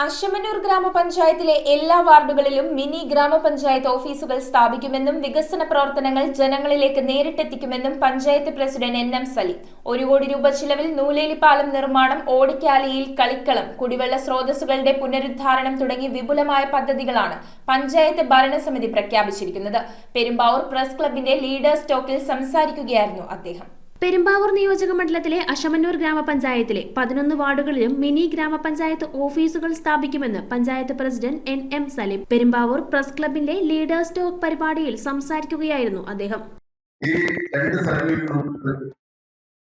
അശമനൂർ ഗ്രാമപഞ്ചായത്തിലെ എല്ലാ വാർഡുകളിലും മിനി ഗ്രാമപഞ്ചായത്ത് ഓഫീസുകൾ സ്ഥാപിക്കുമെന്നും വികസന പ്രവർത്തനങ്ങൾ ജനങ്ങളിലേക്ക് നേരിട്ടെത്തിക്കുമെന്നും പഞ്ചായത്ത് പ്രസിഡന്റ് എൻ.എം. സലീം. 1 കോടി രൂപ ചിലവിൽ നൂലേലി പാലം നിർമ്മാണം, ഓടിക്കാലിയിൽ കളിക്കളം, കുടിവെള്ള സ്രോതസ്സുകളുടെ പുനരുദ്ധാരണം തുടങ്ങി വിപുലമായ പദ്ധതികളാണ് പഞ്ചായത്ത് ഭരണസമിതി പ്രഖ്യാപിച്ചിരിക്കുന്നത്. പെരുമ്പാവൂർ പ്രസ് ക്ലബിന്റെ ലീഡേഴ്സ് ടോക്കിൽ സംസാരിക്കുകയായിരുന്നു അദ്ദേഹം. പെരുമ്പാവൂർ നിയോജക മണ്ഡലത്തിലെ അശമന്നൂർ ഗ്രാമപഞ്ചായത്തിലെ 11 വാർഡുകളിലും മിനി ഗ്രാമപഞ്ചായത്ത് ഓഫീസുകൾ സ്ഥാപിക്കുമെന്ന് പഞ്ചായത്ത് പ്രസിഡന്റ് എൻ.എം. സലീം പെരുമ്പാവൂർ പ്രസ് ക്ലബിന്റെ ലീഡേഴ്സ് ടോക്ക് പരിപാടിയിൽ സംസാരിക്കുകയായിരുന്നു അദ്ദേഹം. ഈ രണ്ട് സ്ഥലങ്ങളിലും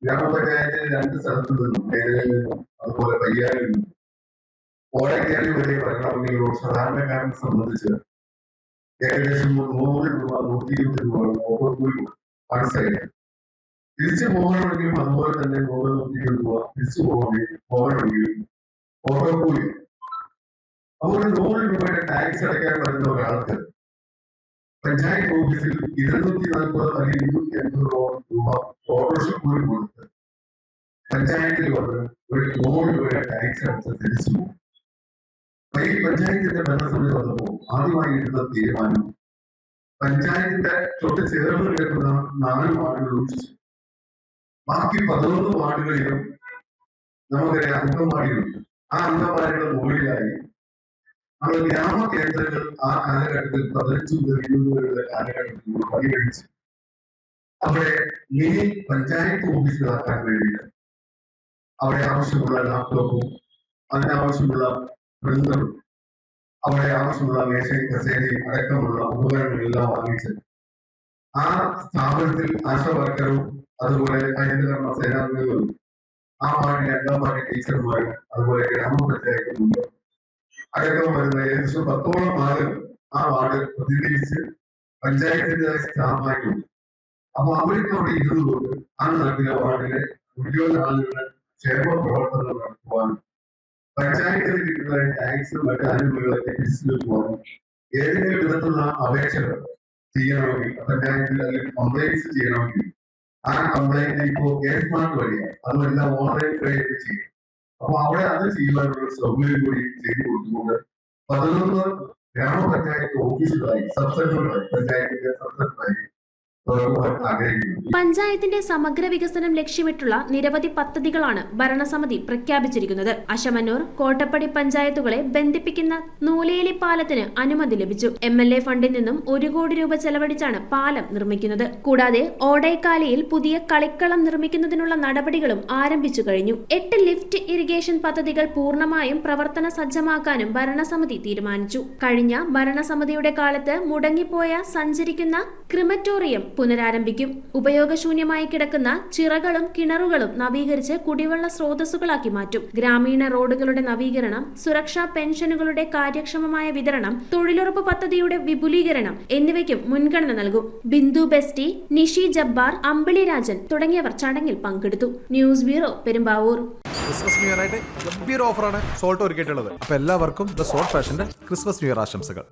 ഗ്രാമപഞ്ചായത്തിലെ 2 സ്ഥലത്തു നിന്നും അതുപോലെ പയ്യാറിൽ നിന്നും ഓടക്കാലി വരെ വരണമെങ്കിൽ ഒരു സാധാരണക്കാരനെ സംബന്ധിച്ച് ഏകദേശം 100 രൂപ 120 രൂപ ഓവർകൂലി മനസ്സിലായി. തിരിച്ചു പോകണമെങ്കിലും അതുപോലെ തന്നെ 120 രൂപ തിരിച്ചു പോകണമെങ്കിലും ഓവർകൂലി. അതുപോലെ 100 രൂപയുടെ ടാക്സ് അടയ്ക്കാൻ വരുന്ന ഒരാൾക്ക് പഞ്ചായത്ത് ഓഫീസിൽ 240 അല്ലെങ്കിൽ 280 രൂപ ഓട്ടോറിക്ഷ കൂലി കൊടുത്ത് പഞ്ചായത്തിൽ വന്ന് ഒരു 100 രൂപയുടെ ടാക്സ് അടച്ച് തിരിച്ചു പോകും. ഈ പഞ്ചായത്തിന്റെ ഭരണസമിതി വന്നപ്പോൾ ആദ്യമായി എടുത്ത തീരുമാനം പഞ്ചായത്തിന്റെ തൊട്ട് ചേർന്ന് കിടക്കുന്ന 4 വാർഡുകൾ ഒഴിച്ചു ബാക്കി 11 വാർഡുകളിലും നമുക്കറിയാം അംഗൻവാടികളുണ്ട്. ആ അംഗൻവാടികളുടെ മുകളിലായി നമ്മുടെ ഗ്രാമകേന്ദ്രങ്ങൾ ആ കാലഘട്ടത്തിൽ 15 മുതൽ 20 വരെയുള്ള കാലഘട്ടത്തിൽ പരിഗണിച്ച് അവിടെ മിനി പഞ്ചായത്ത് ഓഫീസുകളാക്കാൻ വേണ്ടിയിട്ട് അവിടെ ആവശ്യമുള്ള ലാപ്ടോപ്പും അതിനാവശ്യമുള്ള പ്രിന്ററും അവിടെ ആവശ്യമുള്ള മേശയും കസേരയും അടക്കമുള്ള ഉപകരണങ്ങളെല്ലാം വാങ്ങിച്ച് ആ സ്ഥാപനത്തിൽ ആശാവർക്കറും അതുപോലെ ഹരിതകർമ്മ സേനാംഗങ്ങളും ആ വാർഡിലെ അംഗൻവാടി ടീച്ചർമാരും അതുപോലെ ഗ്രാമപഞ്ചായത്തുമുണ്ട് അടക്കം വരുന്ന ഏകദേശം 10ഓളം ആളുകൾ ആ വാർഡ് പ്രതിനിധീകരിച്ച് പഞ്ചായത്തിൻ്റെതായ സ്റ്റാഫായിട്ടുണ്ട്. അപ്പൊ അവർക്ക് അവിടെ ഇരുന്നുകൊണ്ട് ആ നാട്ടിലെ വാർഡിലെ മുഴുവൻ ആളുകളുടെ ക്ഷേമ പ്രവർത്തനങ്ങൾ നടത്തുവാനും പഞ്ചായത്തിന് കിട്ടുന്ന ടാക്സ് മറ്റ് ആനുകൂല്യങ്ങളൊക്കെ തിരിച്ചു പോകാനും ഏതെങ്കിലും വിധത്തിലുള്ള അപേക്ഷകൾ ചെയ്യണമെങ്കിൽ പഞ്ചായത്തിൽ അല്ലെങ്കിൽ കംപ്ലൈൻസ് ചെയ്യണമെങ്കിൽ ആ കംപ്ലൈന്റ് ഇപ്പോൾ കേസ് മാർക്ക് വഴിയാണ് അതുമെല്ലാം ഓൺലൈൻ വഴിയൊക്കെ ചെയ്യും. അപ്പൊ അവിടെ അത് ചെയ്യുവാനുള്ള സൗകര്യം കൂടി ചെയ്തു കൊടുത്തുകൊണ്ട് 11 ഗ്രാമപഞ്ചായത്ത് ഓഫീസുകളായി സബ് സെന്ററുകളായി പഞ്ചായത്തിന്റെ സബ് സെന്ററായി പഞ്ചായത്തിന്റെ സമഗ്ര വികസനം ലക്ഷ്യമിട്ടുള്ള നിരവധി പദ്ധതികളാണ് ഭരണസമിതി പ്രഖ്യാപിച്ചിരിക്കുന്നത്. അശമന്നൂർ, കോട്ടപ്പടി പഞ്ചായത്തുകളെ ബന്ധിപ്പിക്കുന്ന നൂലേലി പാലത്തിന് അനുമതി ലഭിച്ചു. MLA ഫണ്ടിൽ നിന്നും 1 കോടി രൂപ ചെലവഴിച്ചാണ് പാലം നിർമ്മിക്കുന്നത്. കൂടാതെ ഓടൈക്കാലിയിൽ പുതിയ കളിക്കളം നിർമ്മിക്കുന്നതിനുള്ള നടപടികളും ആരംഭിച്ചു കഴിഞ്ഞു. 8 ലിഫ്റ്റ് ഇറിഗേഷൻ പദ്ധതികൾ പൂർണ്ണമായും പ്രവർത്തന സജ്ജമാക്കാനും ഭരണസമിതി തീരുമാനിച്ചു. കഴിഞ്ഞ ഭരണസമിതിയുടെ കാലത്ത് മുടങ്ങിപ്പോയ സഞ്ചരിക്കുന്ന ക്രിമറ്റോറിയം പുനരാരംഭിക്കും. ഉപയോഗശൂന്യമായി കിടക്കുന്ന ചിറകളും കിണറുകളും നവീകരിച്ച് കുടിവെള്ള സ്രോതസ്സുകളാക്കി മാറ്റും. ഗ്രാമീണ റോഡുകളുടെ നവീകരണം, സുരക്ഷാ പെൻഷനുകളുടെ കാര്യക്ഷമമായ വിതരണം, തൊഴിലുറപ്പ് പദ്ധതിയുടെ വിപുലീകരണം എന്നിവയ്ക്കും മുൻഗണന നൽകും. ബിന്ദു ബെസ്റ്റി, നിഷി ജബ്ബാർ, അമ്പിളി രാജൻ തുടങ്ങിയവർ ചടങ്ങിൽ പങ്കെടുത്തു. News bureau, Perumbavoor. Christmas new ഇയറായിട്ട് ഗംഭീര ഓഫറാണ് സോൾട്ട് ഒരുക്കിയിട്ടുള്ളത്. അപ്പോൾ എല്ലാവർക്കും ദ സോൾട്ട് ഫാഷന്റെ ക്രിസ്മസ് ന്യൂ ഇയർ ആശംസകൾ.